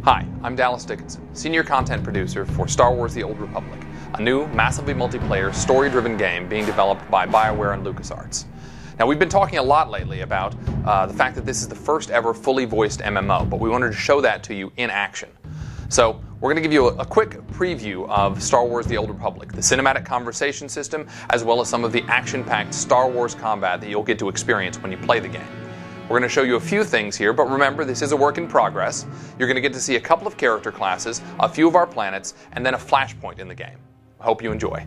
Hi, I'm Dallas Dickinson, Senior Content Producer for Star Wars The Old Republic, a new, massively multiplayer, story-driven game being developed by BioWare and LucasArts. Now, we've been talking a lot lately about the fact that this is the first ever fully voiced MMO, but we wanted to show that to you in action. So, we're going to give you a quick preview of Star Wars The Old Republic, the cinematic conversation system, as well as some of the action-packed Star Wars combat that you'll get to experience when you play the game. We're going to show you a few things here, but remember, this is a work in progress. You're going to get to see a couple of character classes, a few of our planets, and then a flashpoint in the game. I hope you enjoy.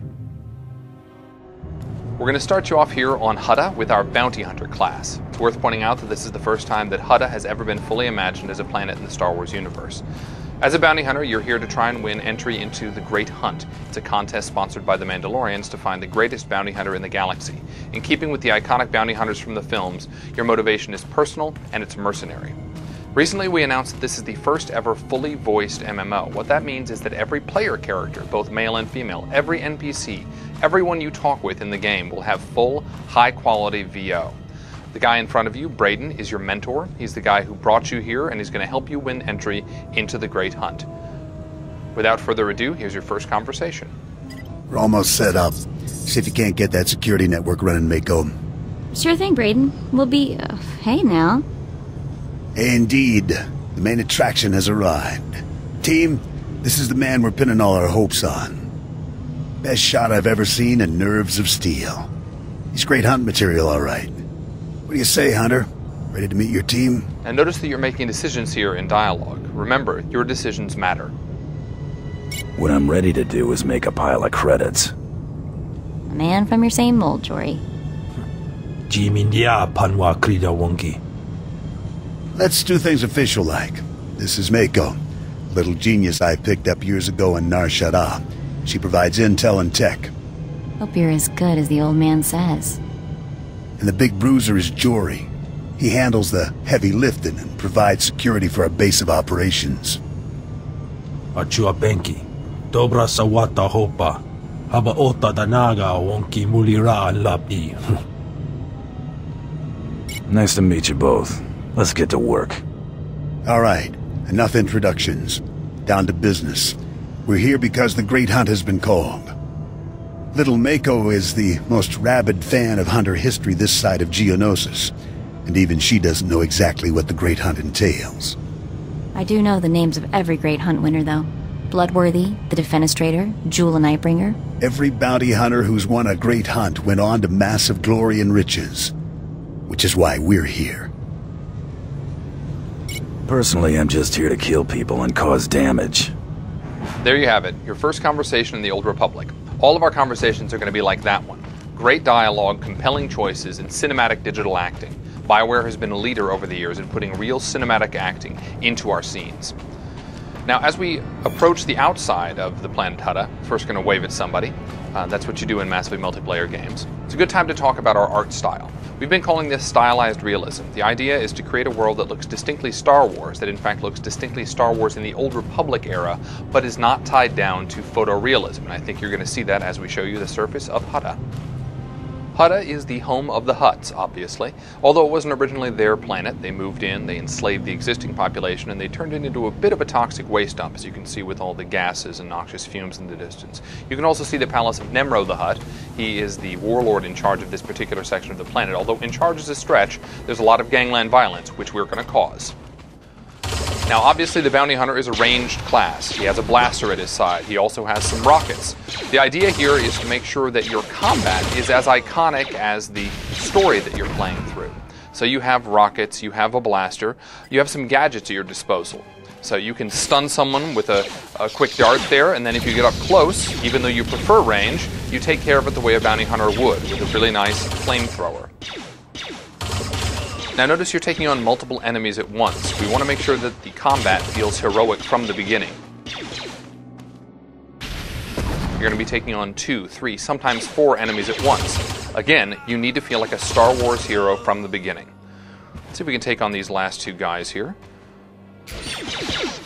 We're going to start you off here on Hutta with our Bounty Hunter class. It's worth pointing out that this is the first time that Hutta has ever been fully imagined as a planet in the Star Wars universe. As a bounty hunter, you're here to try and win entry into the Great Hunt. It's a contest sponsored by the Mandalorians to find the greatest bounty hunter in the galaxy. In keeping with the iconic bounty hunters from the films, your motivation is personal and it's mercenary. Recently, we announced that this is the first ever fully voiced MMO. What that means is that every player character, both male and female, every NPC, everyone you talk with in the game will have full, high-quality VO. The guy in front of you, Braden, is your mentor. He's the guy who brought you here, and he's going to help you win entry into the Great Hunt. Without further ado, here's your first conversation. We're almost set up. See if you can't get that security network running, Mako. Sure thing, Braden. We'll be... hey now. Indeed. The main attraction has arrived. Team, this is the man we're pinning all our hopes on. Best shot I've ever seen and nerves of steel. He's great hunt material, all right. What do you say, Hunter? Ready to meet your team? And notice that you're making decisions here in dialogue. Remember, your decisions matter. What I'm ready to do is make a pile of credits. A man from your same mold, Jory. Let's do things official-like. This is Mako, a little genius I picked up years ago in Nar Shaddaa. She provides intel and tech. Hope you're as good as the old man says. And the big bruiser is Jory. He handles the heavy lifting and provides security for our base of operations. Achua Benki, Dobra Sawata Hopa, Haba Ota Danaga Wonki Mulira Lapi. Nice to meet you both. Let's get to work. All right, enough introductions. Down to business. We're here because the Great Hunt has been called. Little Mako is the most rabid fan of hunter history this side of Geonosis, and even she doesn't know exactly what the Great Hunt entails. I do know the names of every Great Hunt winner, though. Bloodworthy, the Defenestrator, Jewel and Nightbringer. Every bounty hunter who's won a Great Hunt went on to massive glory and riches, which is why we're here. Personally, I'm just here to kill people and cause damage. There you have it, your first conversation in the Old Republic. All of our conversations are going to be like that one. Great dialogue, compelling choices, and cinematic digital acting. BioWare has been a leader over the years in putting real cinematic acting into our scenes. Now, as we approach the outside of the planet Hutta, first going to wave at somebody. That's what you do in massively multiplayer games. It's a good time to talk about our art style. We've been calling this stylized realism. The idea is to create a world that looks distinctly Star Wars, that in fact looks distinctly Star Wars in the Old Republic era, but is not tied down to photorealism. And I think you're going to see that as we show you the surface of Hutta. Hutta is the home of the Hutts, obviously. Although it wasn't originally their planet, they moved in, they enslaved the existing population, and they turned it into a bit of a toxic waste dump, as you can see with all the gases and noxious fumes in the distance. You can also see the palace of Nemro the Hutt. He is the warlord in charge of this particular section of the planet. Although in charge is a stretch, there's a lot of gangland violence, which we're going to cause. Now, obviously, the Bounty Hunter is a ranged class. He has a blaster at his side. He also has some rockets. The idea here is to make sure that your combat is as iconic as the story that you're playing through. So you have rockets, you have a blaster, you have some gadgets at your disposal. So you can stun someone with a quick dart there, and then if you get up close, even though you prefer range, you take care of it the way a Bounty Hunter would, with a really nice flamethrower. Now notice you're taking on multiple enemies at once. We want to make sure that the combat feels heroic from the beginning. You're going to be taking on 2, 3, sometimes 4 enemies at once. Again, you need to feel like a Star Wars hero from the beginning. Let's see if we can take on these last 2 guys here.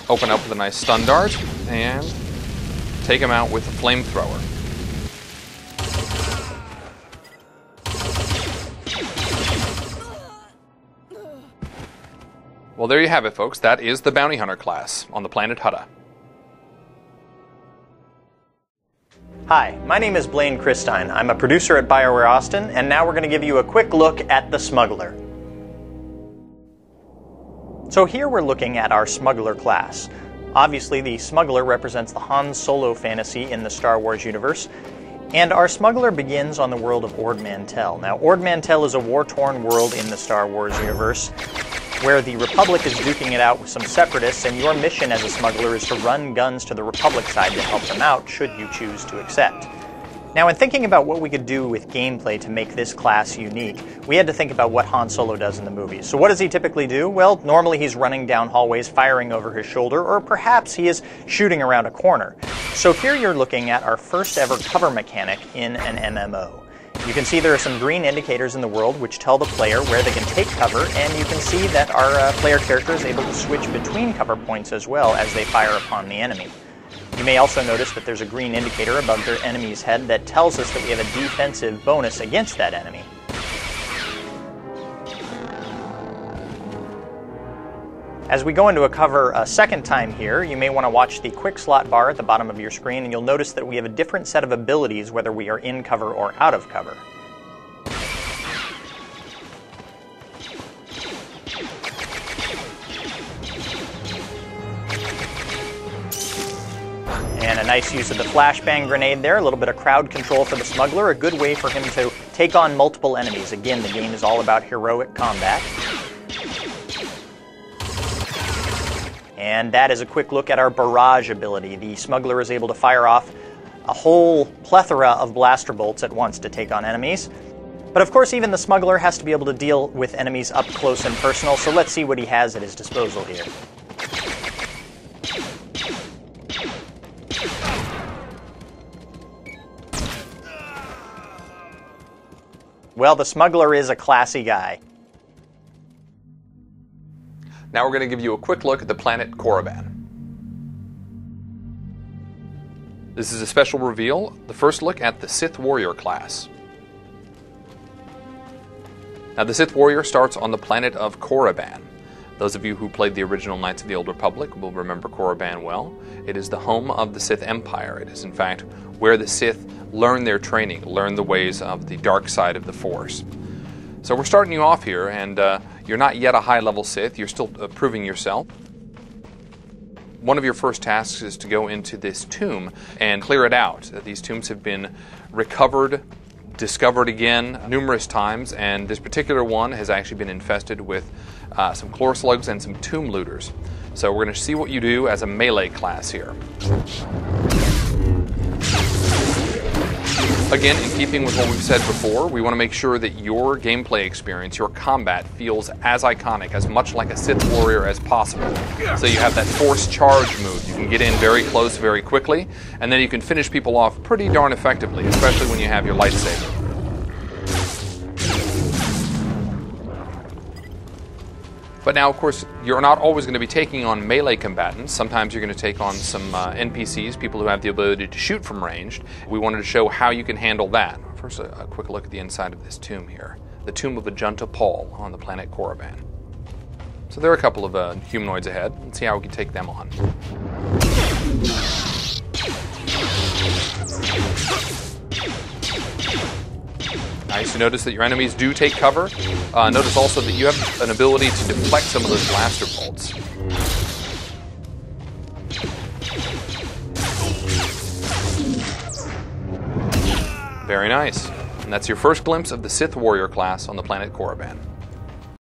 Open up with a nice stun dart, and take him out with a flamethrower. Well, there you have it, folks. That is the Bounty Hunter class on the planet Hutta. Hi, my name is Blaine Christine. I'm a producer at BioWare Austin, and now we're going to give you a quick look at the Smuggler. So here we're looking at our Smuggler class. Obviously, the Smuggler represents the Han Solo fantasy in the Star Wars universe, and our Smuggler begins on the world of Ord Mantell. Now, Ord Mantell is a war-torn world in the Star Wars universe, where the Republic is duking it out with some separatists, and your mission as a smuggler is to run guns to the Republic side to help them out, should you choose to accept. Now, in thinking about what we could do with gameplay to make this class unique, we had to think about what Han Solo does in the movies. So what does he typically do? Well, normally he's running down hallways, firing over his shoulder, or perhaps he is shooting around a corner. So here you're looking at our first ever cover mechanic in an MMO. You can see there are some green indicators in the world which tell the player where they can take cover, and you can see that our player character is able to switch between cover points as well as they fire upon the enemy. You may also notice that there's a green indicator above their enemy's head that tells us that we have a defensive bonus against that enemy. As we go into a cover a second time here, you may want to watch the quick slot bar at the bottom of your screen, and you'll notice that we have a different set of abilities whether we are in cover or out of cover. And a nice use of the flashbang grenade there, a little bit of crowd control for the Smuggler, a good way for him to take on multiple enemies. Again, the game is all about heroic combat. And that is a quick look at our barrage ability. The Smuggler is able to fire off a whole plethora of blaster bolts at once to take on enemies. But of course, even the Smuggler has to be able to deal with enemies up close and personal, so let's see what he has at his disposal here. Well, the Smuggler is a classy guy. Now we're going to give you a quick look at the planet Korriban. This is a special reveal, the first look at the Sith Warrior class. Now the Sith Warrior starts on the planet of Korriban. Those of you who played the original Knights of the Old Republic will remember Korriban well. It is the home of the Sith Empire. It is in fact where the Sith learn their training, learn the ways of the dark side of the Force. So we're starting you off here, and you're not yet a high-level Sith. You're still proving yourself. One of your first tasks is to go into this tomb and clear it out. These tombs have been recovered, discovered again numerous times, and this particular one has actually been infested with some chlor slugs and some tomb looters. So we're going to see what you do as a melee class here. Again, in keeping with what we've said before, we want to make sure that your gameplay experience, your combat, feels as iconic, as much like a Sith Warrior as possible. So you have that force charge move. You can get in very close very quickly, and then you can finish people off pretty darn effectively, especially when you have your lightsaber. But now, of course, you're not always going to be taking on melee combatants. Sometimes you're going to take on some NPCs, people who have the ability to shoot from range. We wanted to show how you can handle that. First, a quick look at the inside of this tomb here. The tomb of Ajunta Paul on the planet Korriban. So there are a couple of humanoids ahead. Let's see how we can take them on. Nice to notice that your enemies do take cover. Notice also that you have an ability to deflect some of those blaster bolts. Very nice. And that's your first glimpse of the Sith Warrior class on the planet Korriban.